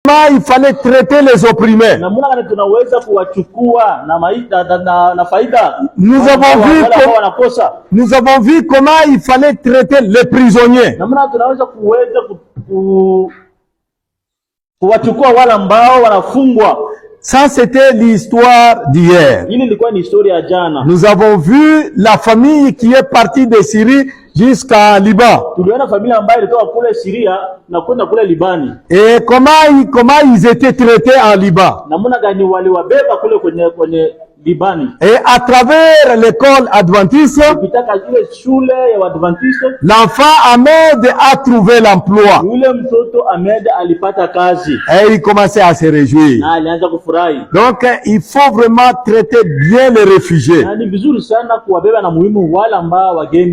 il fallait traiter les opprimés. Nous avons vu comment il fallait traiter les prisonniers. Ça, c'était l'histoire d'hier. Nous avons vu la famille qui est partie de Syrie jusqu'à Liban. Et comment ils étaient traités en Liban. Et à travers l'école adventiste, l'enfant Ahmed a trouvé l'emploi. Et il commençait à se réjouir. Donc, il faut vraiment traiter bien les réfugiés.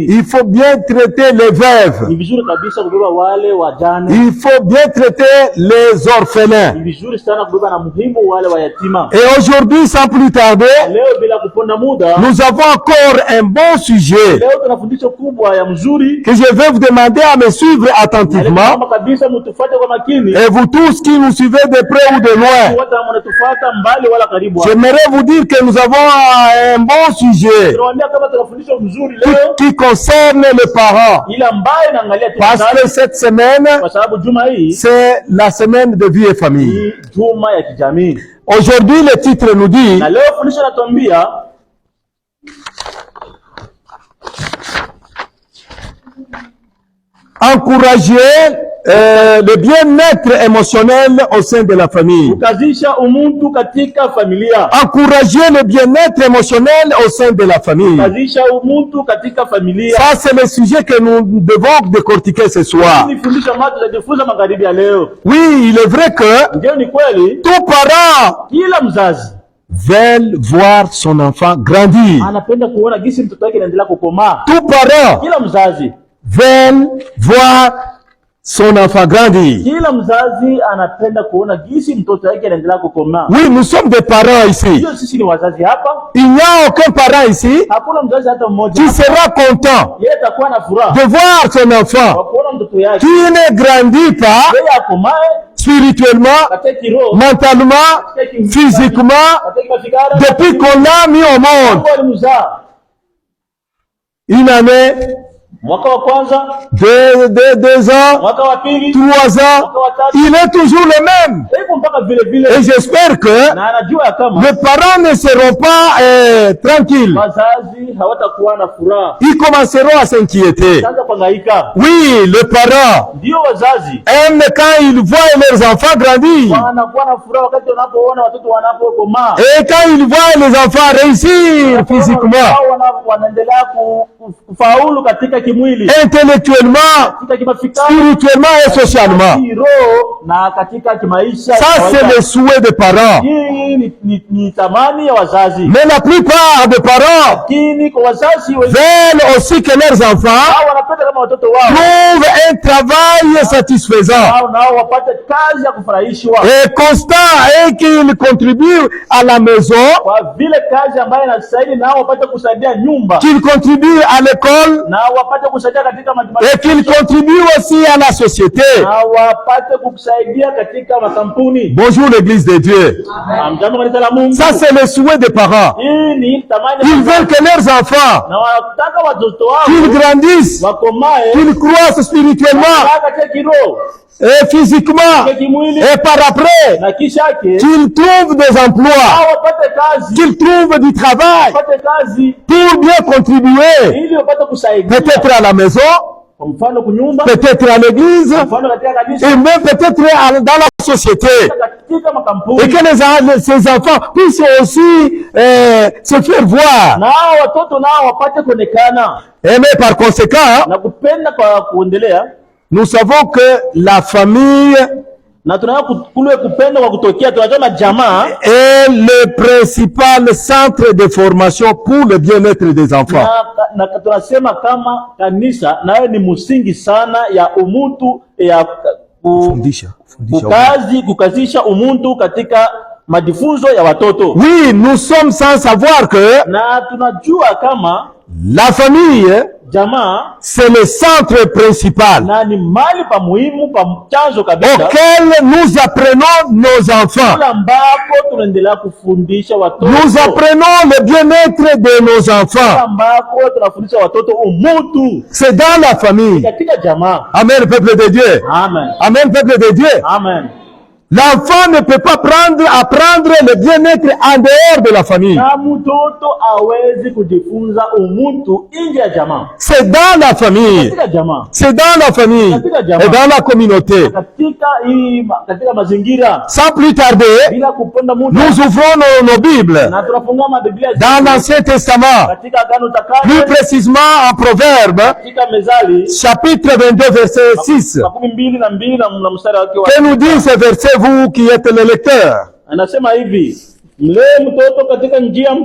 Il faut bien traiter les veuves. Il faut bien traiter les orphelins. Et aujourd'hui, sans plus tarder, nous avons encore un bon sujet que je vais vous demander à me suivre attentivement. Et vous tous qui nous suivez de près ou de loin, j'aimerais vous dire que nous avons un bon sujet qui concerne les parents. Parce que cette semaine, c'est la semaine de vie et famille. Aujourd'hui, le titre nous dit encourager le bien-être émotionnel au sein de la famille. Encourager le bien-être émotionnel au sein de la famille. Ça, c'est le sujet que nous devons décortiquer ce soir. Oui, il est vrai que tout parent veulent voir son enfant grandir. Tout parent veulent voir son enfant grandir. Oui, nous sommes des parents ici. Il n'y a aucun parent ici qui sera content de voir son enfant qui ne grandit pas spirituellement, mentalement, physiquement, depuis qu'on l'a mis au monde. Une année, 2 ans, 3 ans, il est toujours le même. Et j'espère que les parents ne seront pas tranquilles. Ils commenceront à s'inquiéter. Oui, les parents aiment quand ils voient leurs enfants grandir. Et quand ils voient les enfants réussir physiquement, intellectuellement, spirituellement et socialement. Ça, c'est le souhait des parents. Mais la plupart des parents veulent aussi que leurs enfants trouvent un travail satisfaisant et constant et qu'ils contribuent à la maison, qu'ils contribuent à l'école, et qu'il contribue aussi à la société. Bonjour l'Église de Dieu. Ça, c'est le souhait des parents. Ils veulent que leurs enfants qu'ils grandissent, qu'ils croissent spirituellement et physiquement, et par après qu'ils trouvent des emplois, qu'ils trouvent du travail pour bien contribuer, peut-être à la maison, peut-être à l'église, et même peut-être dans la société. Et que ces enfants puissent aussi se faire voir. Et mais par conséquent, nous savons que la famille est le principal centre de formation pour le bien-être des enfants. kukazisha umuntu katika majifunzo ya watoto. Oui, nous sommes sans savoir que Na tunajua kama la famille, jamaa c'est le centre principal na ni mali pa muhimu pa chanzo kabisa auquel nous apprenons nos enfants. ambapo tunaendelea kufundisha watoto. Nous apprenons le bien-être de nos enfants. Ambapo tunafundisha watoto umutu. C'est dans la famille. Katika jamaa. Amen, peuple de Dieu. Amen. Amen, peuple de Dieu. Amen. L'enfant ne peut pas apprendre le bien-être en dehors de la famille. Na mtoto hawezi kujifunza umutu nje ya jamaa. C'est dans la famille. Katika jamaa. C'est dans la famille et dans la communauté. Katika mazingira. Sans plus tarder, Bila kuponda muda. nous ouvrons nos Bibles Na tunafungua mabiblia dans l'Ancien Testament, katika Agano Takatifu. plus précisément en Proverbe, Katika Mezali chapitre 22, verset 6. 12 na mstari wake wa. Que nous dit ce verset, vous qui êtes les lecteurs? Anasema hivi, mlee mtoto katika njia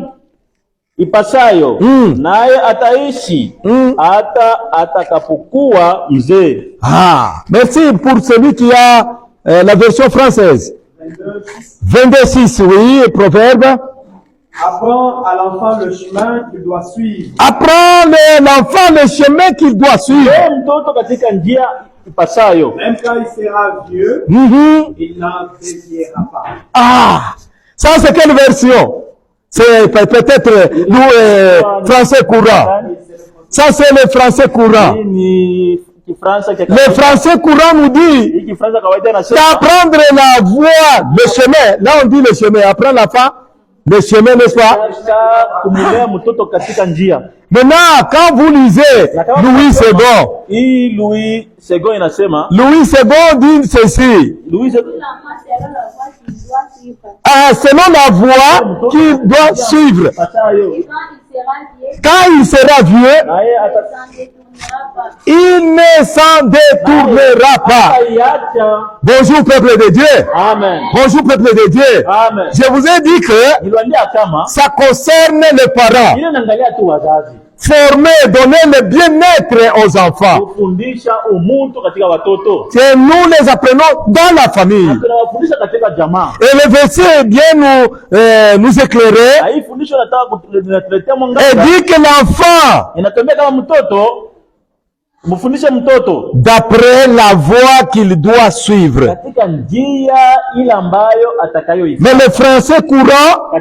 ipasayo, naye ataishi hata atakapokuwa mzee. Ah, merci pour celui qui a la version française. 22:6, oui, Proverbe. Apprends à l'enfant le chemin qu'il doit suivre. Apprends l'enfant le chemin qu'il doit suivre. Mlee mtoto katika njia ipasayo. Même quand il sera vieux, il n'en déviera pas. Ah, ça c'est quelle version? C'est peut-être nous français courant. Ça c'est le français courant. Le français courant nous dit d'apprendre la voie, le chemin. Là on dit le chemin. Apprendre l'enfant le chemin, n'est-ce pas? Maintenant, quand vous lisez Louis II, Louis II inasema, Louis II dit ceci. Ah, selon la voie qu'il doit suivre. Quand il sera vieux, il ne s'en détournera pas. Bonjour peuple de Dieu. Amen. Bonjour peuple de Dieu. Amen. Je vous ai dit que ça concerne les parents. Former, donner le bien-être aux enfants. Et nous les apprenons dans la famille. Et le verset vient nous éclairer et dit que l'enfant, d'après la voie qu'il doit suivre. Mais le français courant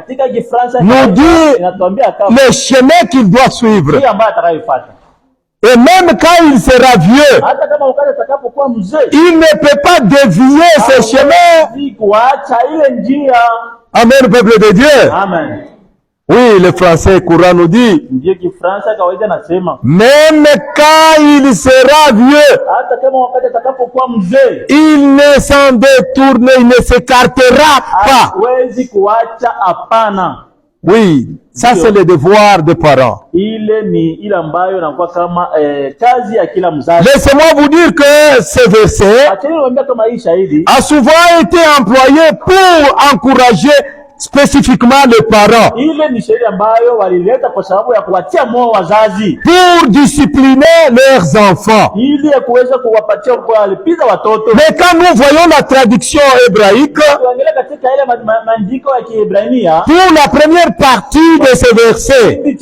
nous dit le chemin qu'il doit suivre. Et même quand il sera vieux, il ne peut pas dévier ce chemin. Amen, peuple de Dieu. Amen. Oui, le français courant nous dit, même quand il sera vieux, il ne s'en détourne, il ne s'écartera pas. Oui, ça c'est le devoir des parents. Laissez-moi vous dire que ce verset a souvent été employé pour encourager spécifiquement les parents, pour discipliner leurs enfants. Mais quand nous voyons la traduction hébraïque, pour la première partie de ce verset, et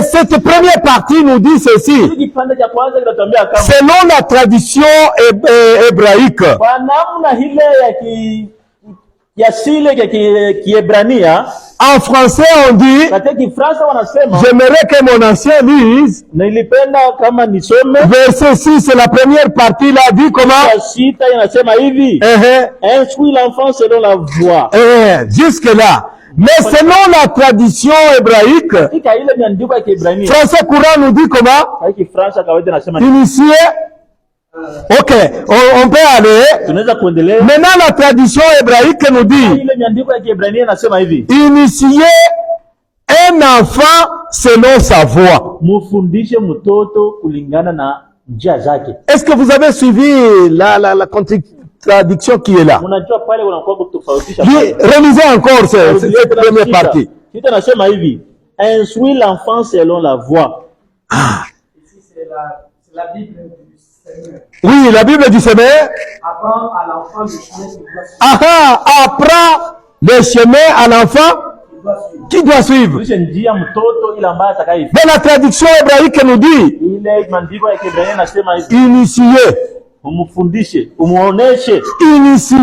cette première partie nous dit ceci, selon la tradition hébraïque, en français on dit, j'aimerais que mon ancien lise, verset 6, c'est la première partie, là dit comment? Instruis l'enfant selon la voie. Jusque là. Mais selon la tradition hébraïque, français courant nous dit comment? Initié. Ok, on peut aller. Maintenant la tradition hébraïque nous dit, initier un enfant selon sa voie. Est-ce que vous avez suivi la contradiction qui est là? Relisez encore cette première partie. Instruis l'enfant selon la voie. Ici c'est la Bible. Oui, la Bible dit semer. Apprends à l'enfant le chemin qu'il doit suivre. Apprends le chemin à l'enfant qui doit suivre. Mais la traduction hébraïque nous dit initié. Umufundishe, umuoneshe. Initié.